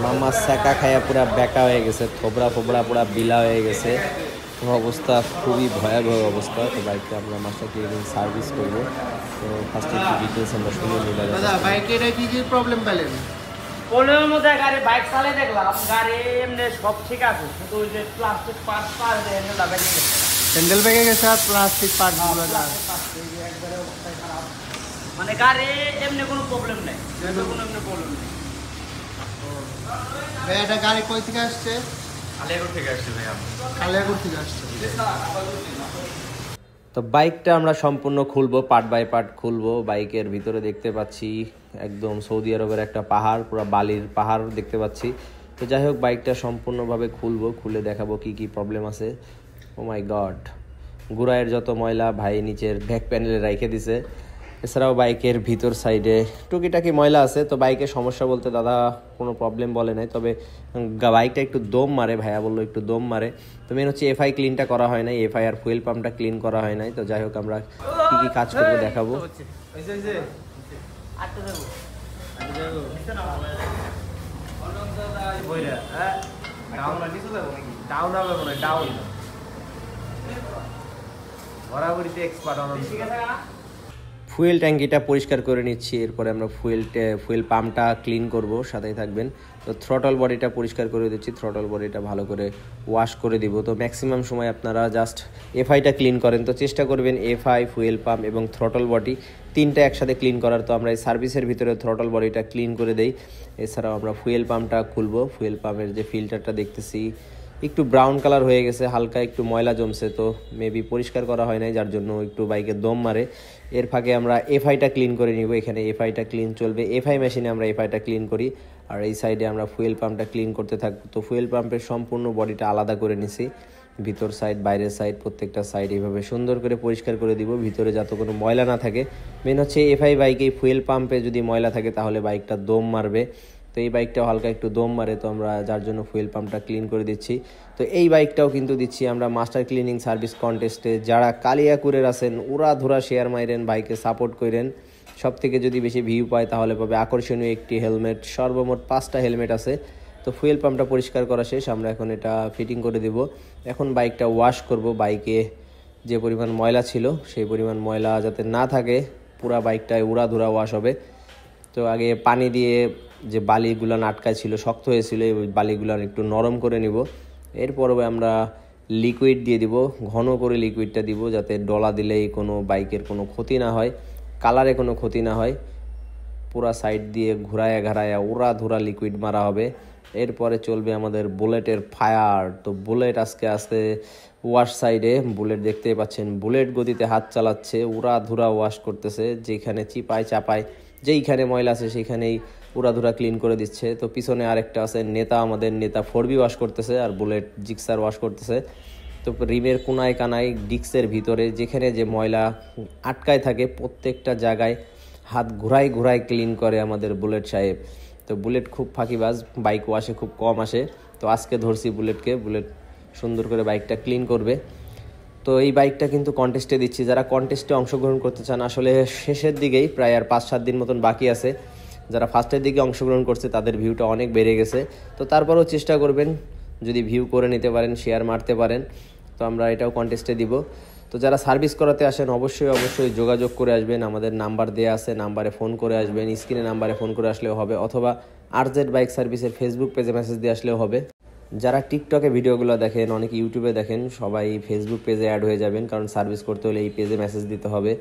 মামা সেকা খায়া পুরা বেকা হয়ে গেছে, থোবরা ফোবরা পুরা বিলা হয়ে গেছে, অবস্থা খুবই ভয়াবহ অবস্থা। তো বাইকটা আমরা মাস্টার ক্লিনিং সার্ভিস করবো। তো ফার্স্টে একটু ডিটেলস আমরা শুনে নিলাম। দাদা বাইকের কি কি প্রবলেম পেলেন? প্রবলেমের মধ্যে গাড়ি বাইক চালিয়ে দেখলাম গাড়ি এমনি সব ঠিক আছে, শুধু ওই যে প্লাস্টিক পার্ট হ্যান্ডেলটা ভেঙে গেছে। হ্যান্ডেল ভেঙে গেছে আর প্লাস্টিক পার্টগুলো একবারে অবস্থায় খারাপ। মানে গাড়ি এমনি কোনো প্রবলেম নেই, কোনো এমনি প্রবলেম নেই। ভাই এটা গাড়ি কই থেকে আসছে? কালিয়াকৈর থেকে আসছে ভাই। কালিয়াকৈর থেকে আসছে। তো বাইকটা আমরা সম্পূর্ণ খুলবো, পার্ট বাই পার্ট খুলবো। বাইকের ভিতরে দেখতে পাচ্ছি একদম সৌদি আরবের একটা পাহাড়, পুরো বালির পাহাড় দেখতে পাচ্ছি। তো যাই হোক বাইকটা সম্পূর্ণভাবে খুলবো, খুলে দেখাবো কি কি প্রবলেম আছে। ও মাই গড, গুড়াইয়ের যত ময়লা ভাই নিচের ব্যাক প্যানেলে রেখে দিছে। এছাড়াও বাইকের ভিতর সাইডে টুকিটাকি ময়লা আছে। তো বাইকের সমস্যা বলতে দাদা কোনো প্রবলেম বলে নাই, তবে বাইকটা একটু দম মারে, ভাইয়া বললো একটু দম মারে। তো মেন হচ্ছে এফআই ক্লিনটা করা হয় নাই, এফআই আর ফুয়েল পাম্পটা ক্লিন করা হয় নাই। তো যাই হোক আমরা কী কী কাজ করবো দেখাবো। ফুয়েল ট্যাঙ্কিটা পরিষ্কার করে নিচ্ছি, এরপরে আমরা ফুয়েল পাম্পটা ক্লিন করব, সাথেই থাকবেন। তো থ্রটল বডিটা পরিষ্কার করে দিচ্ছি, থ্রটল বডিটা ভালো করে ওয়াশ করে দিব। তো ম্যাক্সিমাম সময় আপনারা জাস্ট এফআইটা ক্লিন করেন, তো চেষ্টা করবেন এফআই, ফুয়েল পাম্প এবং থ্রটল বডি তিনটা একসাথে ক্লিন করার। তো আমরা এই সার্ভিসের ভিতরে থ্রটল বডিটা ক্লিন করে দেই। এছাড়াও আমরা ফুয়েল পাম্পটা খুলবো। ফুয়েল পাম্পের যে ফিল্টারটা দেখতেছি একটু ব্রাউন কালার হয়ে গেছে, হালকা একটু ময়লা জমছে, তো মেবি পরিষ্কার করা হয় নাই, যার জন্য একটু বাইকে দম মারে। এর ফাঁকে আমরা এফআইটা ক্লিন করে নিব, এখানে এফআইটা ক্লিন চলবে, এফআই মেশিনে আমরা এফআইটা ক্লিন করি। আর এই সাইডে আমরা ফুয়েল পাম্পটা ক্লিন করতে থাকবো। তো ফুয়েল পাম্পের সম্পূর্ণ বডিটা আলাদা করে নিছি, ভিতর সাইড বাইরের সাইড প্রত্যেকটা সাইড এইভাবে সুন্দর করে পরিষ্কার করে দিব, ভিতরে যাতে কোনো ময়লা না থাকে। মেন হচ্ছে এফআই বাইকে ফুয়েল পাম্পে যদি ময়লা থাকে তাহলে বাইকটা দম মারবে। তো এই বাইকটাও হালকা একটু দম মারে, তো আমরা যার জন্য ফুয়েল পাম্পটা ক্লিন করে দিচ্ছি। তো এই বাইকটাও কিন্তু দিচ্ছি আমরা মাস্টার ক্লিনিং সার্ভিস কন্টেস্টে। যারা কালিয়াকুরের আছেন উড়া ধুরা শেয়ার মাইরেন, বাইকে সাপোর্ট করেন, সব থেকে যদি বেশি ভিউ পায় তাহলে পাবে আকর্ষণীয় একটি হেলমেট। সর্বমোট 5টা হেলমেট আছে। তো ফুয়েল পাম্পটা পরিষ্কার করা শেষ, আমরা এখন এটা ফিটিং করে দিব। এখন বাইকটা ওয়াশ করব, বাইকে যে পরিমাণ ময়লা ছিল সেই পরিমাণ ময়লা যাতে না থাকে, পুরা বাইকটায় উড়া ধুরা ওয়াশ হবে। তো আগে পানি দিয়ে যে বালিগুলো আটকায় ছিল, শক্ত হয়েছিল, ওই বালিগুলো একটু নরম করে নিব। এরপরে আমরা লিকুইড দিয়ে দিব, ঘন করে লিকুইডটা দিব, যাতে ডলা দিলেই কোনো বাইকের কোনো ক্ষতি না হয়, কালারে কোনো ক্ষতি না হয়। পুরা সাইড দিয়ে ঘুরায়া ঘারায়া উড়া ধুরা লিকুইড মারা হবে। এরপরে চলবে আমাদের বুলেটের ফায়ার। তো বুলেট আজকে আস্তে ওয়াশ সাইডে, বুলেট দেখতেই পাচ্ছেন বুলেট গতিতে হাত চালাচ্ছে, উড়া ধুরা ওয়াশ করতেছে, যেখানে চিপায় চাপায় যেইখানে ময়লা আছে সেইখানেই উড়াধুরা ক্লিন করে দিচ্ছে। তো পিছনে আরেকটা আছে নেতা, আমাদের নেতা 4B ওয়াশ করতেছে, আর বুলেট জিক্সার ওয়াশ করতেছে। তো রিমের কোনায় কানায় ডিক্সের ভিতরে যেখানে যে ময়লা আটকায় থাকে প্রত্যেকটা জায়গায় হাত ঘুরাই ঘুরাই ক্লিন করে আমাদের বুলেট সাহেব। তো বুলেট খুব ফাঁকিবাজ, বাইক ওয়াশে খুব কম আসে। তো আজকে ধরছি বুলেটকে, বুলেট সুন্দর করে বাইকটা ক্লিন করবে। তো এই বাইকটা কিন্তু কন্টেস্টে দিচ্ছি, যারা কন্টেস্টে অংশগ্রহণ করতে চান, আসলে শেষের দিকেই প্রায় আর 5-7 দিন মতন বাকি আছে। যারা ফার্স্টের দিকে অংশগ্রহণ করছে তাদের ভিউটা অনেক বেড়ে গেছে। তো তারপরেও চেষ্টা করবেন যদি ভিউ করে নিতে পারেন, শেয়ার মারতে পারেন। তো আমরা এটাও কন্টেস্টে দিব। তো যারা সার্ভিস করাতে আসেন অবশ্যই যোগাযোগ করে আসবেন, আমাদের নাম্বার দেওয়া আছে, নাম্বারে ফোন করে আসবেন, স্ক্রিনে নাম্বারে ফোন করে আসলেও হবে, অথবা আরজেড বাইক সার্ভিসের ফেসবুক পেজে মেসেজ দিয়ে আসলেও হবে। যারা টিকটকে ভিডিওগুলো দেখেন, অনেকে ইউটিউবে দেখেন, সবাই ফেসবুক পেজে অ্যাড হয়ে যাবেন, কারণ সার্ভিস করতে হলে এই পেজে মেসেজ দিতে হবে।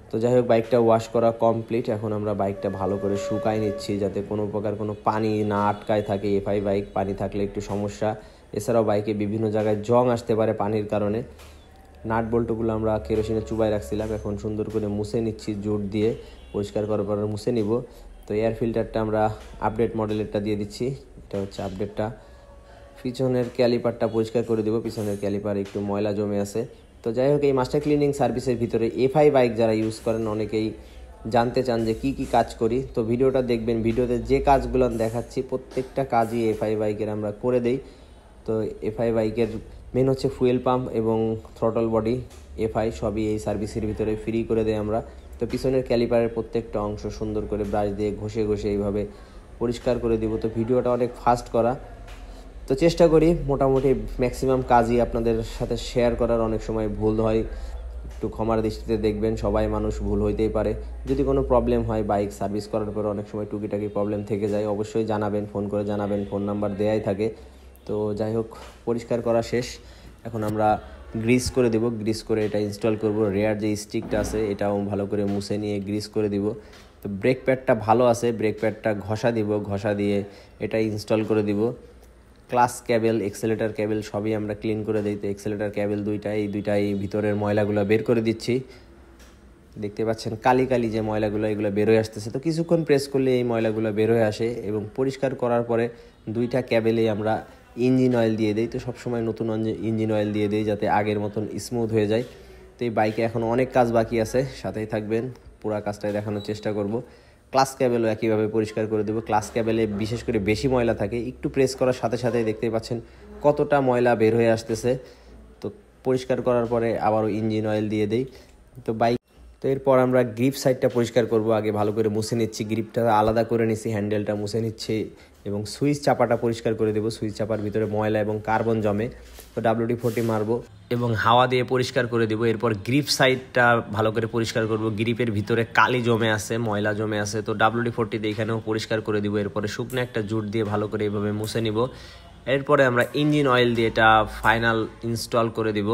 তো যাই হোক বাইকটা ওয়াশ করা কমপ্লিট, এখন আমরা বাইকটা ভালো করে শুকাই নিচ্ছি যাতে কোনো প্রকার কোনো পানি না আটকায় থাকে। এফআই বাইক, পানি থাকলে একটু সমস্যা। এছাড়াও বাইকে বিভিন্ন জায়গায় জং আসতে পারে পানির কারণে। নাট বল্টুগুলো আমরা কেরোসিনে চুবাই রাখছিলাম, এখন সুন্দর করে মুছে নিচ্ছি, জুট দিয়ে পরিষ্কার করার পর মুছে নিব। তো এয়ার ফিল্টারটা আমরা আপডেট মডেলেরটা দিয়ে দিচ্ছি, এটা হচ্ছে আপডেটটা। পিছনের ক্যালিপারটা পরিষ্কার করে দেবো, পিছনের ক্যালিপার একটু ময়লা জমে আছে। তো যাই হোক এই মাস্টার ক্লিনিং সার্ভিসের ভিতরে এফআই বাইক যারা ইউজ করেন অনেকেই জানতে চান যে কি কি কাজ করি। তো ভিডিওটা দেখবেন, ভিডিওতে যে কাজগুলো দেখাচ্ছি প্রত্যেকটা কাজই এফআই বাইকের আমরা করে দেই। তো এফআই বাইকের মেন হচ্ছে ফুয়েল পাম্প এবং থ্রটল বডি, এফআই সবই এই সার্ভিসের ভিতরে ফ্রি করে দেয় আমরা। তো পিছনের ক্যালিপারের প্রত্যেকটা অংশ সুন্দর করে ব্রাশ দিয়ে ঘষে ঘষে এইভাবে পরিষ্কার করে দিব। তো ভিডিওটা অনেক ফাস্ট করা, তো চেষ্টা করি মোটামুটি ম্যাক্সিমাম কাজই আপনাদের সাথে শেয়ার করার। অনেক সময় ভুল হয়, একটু ক্ষমার দৃষ্টিতে দেখবেন, সবাই মানুষ, ভুল হইতেই পারে। যদি কোনো প্রবলেম হয় বাইক সার্ভিস করার পরে অনেক সময় টুকিটাকি প্রবলেম থেকে যায়, অবশ্যই জানাবেন, ফোন করে জানাবেন, ফোন নাম্বার দেয়াই থাকে। তো যাই হোক, পরিষ্কার করা শেষ। এখন আমরা গ্রিস করে দেব, গ্রিস করে এটা ইনস্টল করব। রেয়ার যে স্টিকটা আছে এটাও ভালো করে মুছে নিয়ে গ্রিস করে দিব। তো ব্রেক প্যাডটা ভালো আছে, ব্রেক প্যাডটা ঘষা দিব, ঘষা দিয়ে এটা ইনস্টল করে দিব। ক্লাস ক্যাবেল, এক্সেলেটার ক্যাবেল সবই আমরা ক্লিন করে দিই। তো এক্সেলেটার ক্যাবেল দুইটাই ভিতরের ময়লাগুলো বের করে দিচ্ছি। দেখতে পাচ্ছেন কালি কালি যে ময়লাগুলো, এগুলো বেরোয় আসতেছে। তো কিছুক্ষণ প্রেস করলে এই ময়লাগুলো বেরোয় আসে এবং পরিষ্কার করার পরে দুইটা ক্যাবেলেই আমরা ইঞ্জিন অয়েল দিয়ে দিই। তো সবসময় নতুন ইঞ্জিন অয়েল দিয়ে দিই যাতে আগের মতন স্মুথ হয়ে যায়। তো এই বাইকে এখন অনেক কাজ বাকি আছে, সাথেই থাকবেন, পুরো কাজটাই দেখানোর চেষ্টা করব। ক্লাস ক্যাবেলও একইভাবে পরিষ্কার করে দেবো। ক্লাস ক্যাবেলে বিশেষ করে বেশি ময়লা থাকে, একটু প্রেস করার সাথে সাথেই দেখতেই পাচ্ছেন কতটা ময়লা বের হয়ে আসতেছে। তো পরিষ্কার করার পরে আবারও ইঞ্জিন অয়েল দিয়ে দেই। তো এরপর আমরা গ্রিপ সাইডটা পরিষ্কার করব। আগে ভালো করে মুছে নিচ্ছি, গ্রিপটা আলাদা করে নিচ্ছি, হ্যান্ডেলটা মুছে নিচ্ছি এবং সুইচ চাপাটা পরিষ্কার করে দেবো। সুইচ চাপার ভিতরে ময়লা এবং কার্বন জমে, তো WD-40 মারবো এবং হাওয়া দিয়ে পরিষ্কার করে দেবো। এরপর গ্রিপ সাইডটা ভালো করে পরিষ্কার করব। গ্রিপের ভিতরে কালি জমে আছে, ময়লা জমে আছে, তো WD-40 দিয়ে এখানেও পরিষ্কার করে দিব। এরপরে শুকনো একটা জুট দিয়ে ভালো করে এইভাবে মুছে নিব। এরপরে আমরা ইঞ্জিন অয়েল দিয়ে এটা ফাইনাল ইনস্টল করে দিব।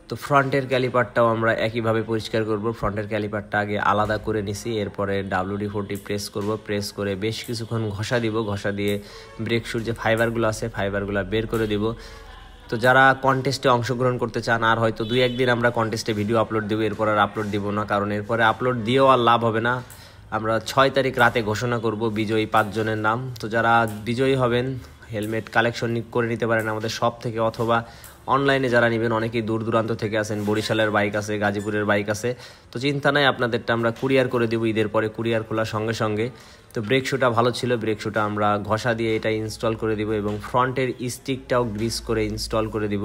তো ফ্রন্টের ক্যালিপারটাও আমরা একইভাবে পরিষ্কার করব। ফ্রন্টের ক্যালিপারটা আগে আলাদা করে নিছি, এরপরে WD-40 প্রেস করব, প্রেস করে বেশ কিছুক্ষণ ঘষা দিব। ঘষা দিয়ে ব্রেক শুর যে ফাইবারগুলো আছে ফাইবারগুলো বের করে দিব। তো যারা কন্টেস্টে অংশগ্রহণ করতে চান, আর হয়তো 2-1 দিন আমরা কন্টেস্টে ভিডিও আপলোড দেবো, এরপর আর আপলোড দিব না, কারণ এরপরে আপলোড দিয়েও আর লাভ হবে না। আমরা 6 তারিখ রাতে ঘোষণা করব বিজয়ী 5 জনের নাম। তো যারা বিজয়ী হবেন হেলমেট কালেকশন করে নিতে পারেন আমাদের শপ থেকে, অথবা অনলাইনে যারা নেবেন, অনেকেই দূর দূরান্ত থেকে আসেন, বরিশালের বাইক আছে, গাজীপুরের বাইক আছে, তো চিন্তা নাই, আপনাদেরটা আমরা কুরিয়ার করে দেবো ঈদের পরে, কুরিয়ার খোলার সঙ্গে সঙ্গে। তো ব্রেক শুটা ভালো ছিল, ব্রেক শুটা আমরা ঘষা দিয়ে এটা ইনস্টল করে দিব এবং ফ্রন্টের স্টিকটাও গ্রিস করে ইনস্টল করে দিব।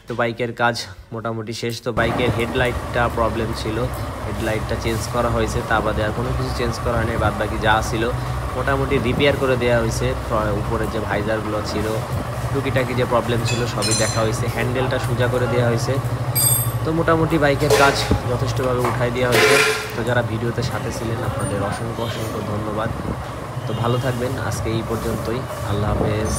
তো বাইকের কাজ মোটামুটি শেষ। তো বাইকের হেডলাইটটা প্রবলেম ছিল, হেডলাইটটা চেঞ্জ করা হয়েছে, তা বাদে আর কোনো কিছু চেঞ্জ করা হয়নি। বাদ বাকি যা ছিল মোটামুটি রিপেয়ার করে দেওয়া হয়েছে। উপরে যে ভাইজারগুলো ছিল, টুকিটাকি যে প্রবলেম ছিল সবই দেখা হয়েছে, হ্যান্ডেলটা সোজা করে দেওয়া হয়েছে। তো মোটামুটি বাইকের কাজ যথেষ্টভাবে উঠাই দেওয়া হয়েছে। তো যারা ভিডিওতে সাথে ছিলেন আপনাদের অসংখ্য অসংখ্য ধন্যবাদ। তো ভালো থাকবেন, আজকে এই পর্যন্তই, আল্লাহ হাফেজ।